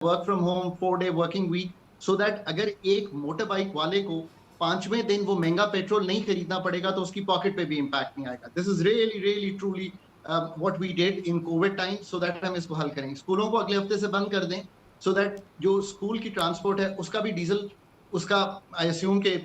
Work from home 4 day working week, so that अगर एक motor bike वाले को पांचवें दिन वो महंगा पेट्रोल नहीं खरीदना पड़ेगा तो उसकी पॉकेट पे भी इंपैक्ट नहीं आएगा। This is really really truly what we did in covid time, so that हम इसको हल करेंगे। स्कूलों को अगले हफ्ते से बंद कर दें, सो दैट जो स्कूल की ट्रांसपोर्ट है उसका भी डीजल, उसका आई अज्यूम के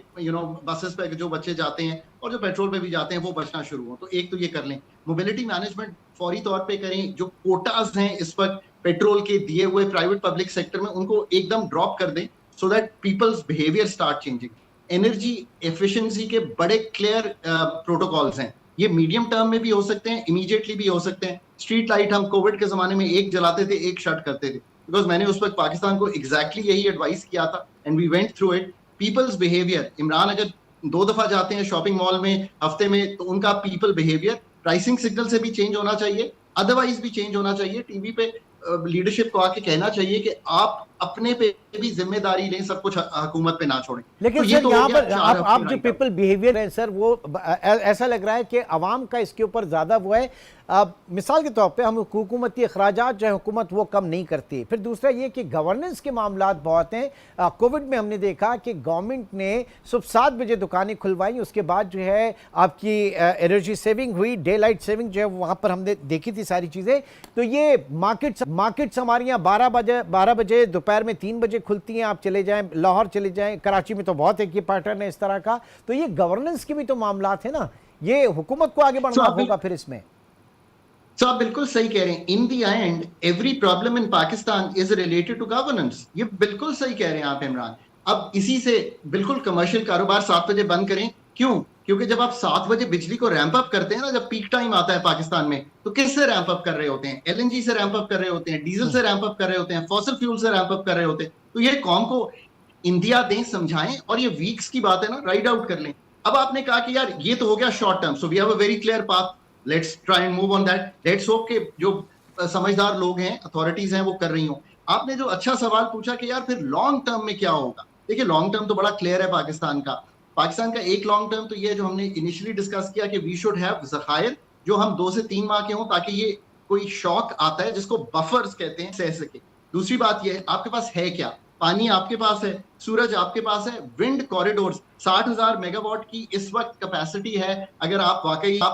बसेस पे जो बच्चे जाते हैं और जो पेट्रोल पे भी जाते हैं वो बचना शुरू हो। तो एक तो ये कर लें। मोबिलिटी मैनेजमेंट फौरी तौर पे करें। जो कोटाज हैं इस वक्त पेट्रोल के दिए हुए प्राइवेट पब्लिक सेक्टर में, उनको एकदम ड्रॉप कर दें, so that peoples behaviour start changing. Energy efficiency के बड़े क्लियर प्रोटोकॉल्स हैं। ये मीडियम टर्म में भी हो सकते हैं, इमीडिएटली भी हो सकते हैं। स्ट्रीट लाइट हम कोविड के जमाने में एक जलाते थे, एक शट करते थे, बिकॉज मैंने उस वक्त पाकिस्तान को एग्जैक्टली यही एडवाइस किया था and we went through it. People's behaviour, Imran अगर 2 दफा जाते हैं शॉपिंग मॉल में हफ्ते में, तो उनका पीपल बिहेवियर प्राइसिंग सिग्नल से भी चेंज होना चाहिए, अदरवाइज भी चेंज होना चाहिए। टीवी पे लीडरशिप को आके कहना चाहिए कि आप अपने पे भी जिम्मेदारी लें, सब कुछ हुकूमत पे ना छोड़ें। लेकिन तो ये सर तो यहाँ पर आप जो राइट। पीपल बिहेवियर है सर, वो ऐसा लग रहा है कि अवाम का इसके ऊपर ज़्यादा वो है। मिसाल के तौर पे हम हुकूमती अखराजात जो है हुकूमत वो कम नहीं करती। फिर दूसरा ये कि गवर्नेंस के मामलात बहुत हैं। कोविड में हमने देखा कि गवर्नमेंट ने सुबह 7 बजे दुकानें खुलवाई, उसके बाद जो है आपकी एनर्जी सेविंग हुई, डे लाइट सेविंग जो है वहाँ पर हमने देखी थी सारी चीज़ें। तो ये मार्केट्स हमारी यहाँ 12 बजे दोपहर में 3 बजे खुलती हैं। आप चले जाएं लाहौर चले जाएं, कराची में तो बहुत एक ये पैटर्न है इस तरह का। तो ये गवर्नेंस के भी तो मामलात है ना, ये हुकूमत को आगे बढ़ना होगा फिर इसमें। तो आप बिल्कुल सही कह रहे हैं। In the end every problem in Pakistan is related to governance. ये बिल्कुल सही कह रहे हैं आप इमरान। अब इसी से बिल्कुल कमर्शियल कारोबार 7 बजे बंद करें। क्यों? क्योंकि जब आप 7 बजे बिजली को रैंप अप करते हैं ना, जब पीक टाइम आता है पाकिस्तान में, तो किससे रैंप अप कर रहे होते हैं? एलएनजी से रैंप अप कर रहे होते हैं, डीजल से रैंप अप कर रहे होते हैं, फॉसिल फ्यूल से रैंप अप कर रहे होते हैं। तो ये कौम को इंडिया दें, समझाएं, और ये वीक्स की बात है ना, राइड आउट कर लें। अब आपने कहा कि यार ये तो हो गया short term, so we have a very clear path, let's try and move on that. Let's hope के जो समझदार लोग हैं, अथॉरिटीज हैं, वो कर रही हों। आपने जो अच्छा सवाल पूछा कि यार फिर लॉन्ग टर्म में क्या होगा, देखिए लॉन्ग टर्म तो बड़ा क्लियर है पाकिस्तान का एक लॉन्ग टर्म तो ये है जो हमने इनिशियली डिस्कस किया कि वी शुड हैव ज़खायर जो हम 2 से 3 माह के हों, ताकि ये कोई शॉक आता है जिसको बफर्स कहते हैं, सह सके। दूसरी बात ये है, आपके पास है क्या? पानी आपके पास है, सूरज आपके पास है, विंड कॉरिडोर्स 60,000 मेगावाट की इस वक्त कैपेसिटी है। अगर आप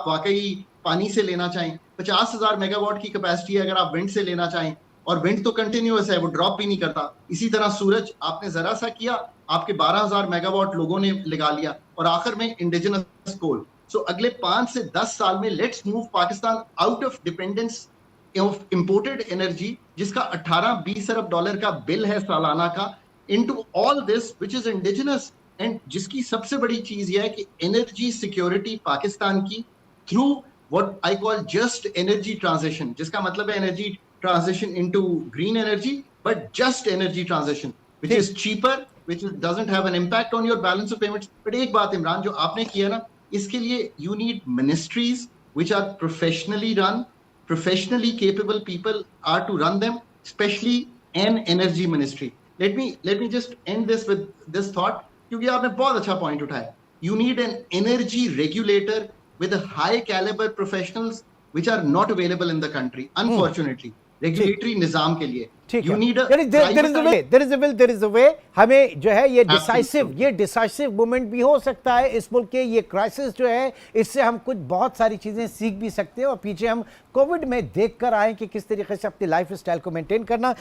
वाकई पानी से लेना चाहें, 50,000 मेगावाट की कैपेसिटी है अगर आप विंड से लेना चाहें, और विंड तो कंटिन्यूअस है, वो ड्रॉप भी नहीं करता। इसी तरह सूरज आपने जरा सा किया, आपके 12,000 मेगावाट लोगों ने लगा लिया। और आखिर में इंडिजिनस कोल। सो अगले 5 से 10 साल में let's move Pakistan out of dependence of imported energy, जिसका 18-20 अरब डॉलर का बिल है सालाना का, into all this which is indigenous. And जिसकी सबसे बड़ी चीज यह है कि एनर्जी सिक्योरिटी पाकिस्तान की through what I call just energy transition, जिसका मतलब है energy transition into green energy, but just energy transition which is cheaper, which doesn't have an impact on your balance of payments. But एक बात इमरान जो आपने किया ना, इसके लिए you need ministries which are professionally run, professionally capable people are to run them, especially an energy ministry. Let me just end this with this thought, क्योंकि आपने बहुत अच्छा पॉइंट उठाया। You need an energy regulator with a high caliber professionals which are not available in the country, unfortunately. Regulatory निजाम के लिए you need a there is a way। हमें जो है ये डिसाइसिव मूवमेंट भी हो सकता है इस मुल्क के। ये क्राइसिस जो है इससे हम कुछ बहुत सारी चीजें सीख भी सकते हैं, और पीछे हम कोविड में देख कर आए कि किस तरीके से अपनी लाइफ स्टाइल को मेंटेन करना।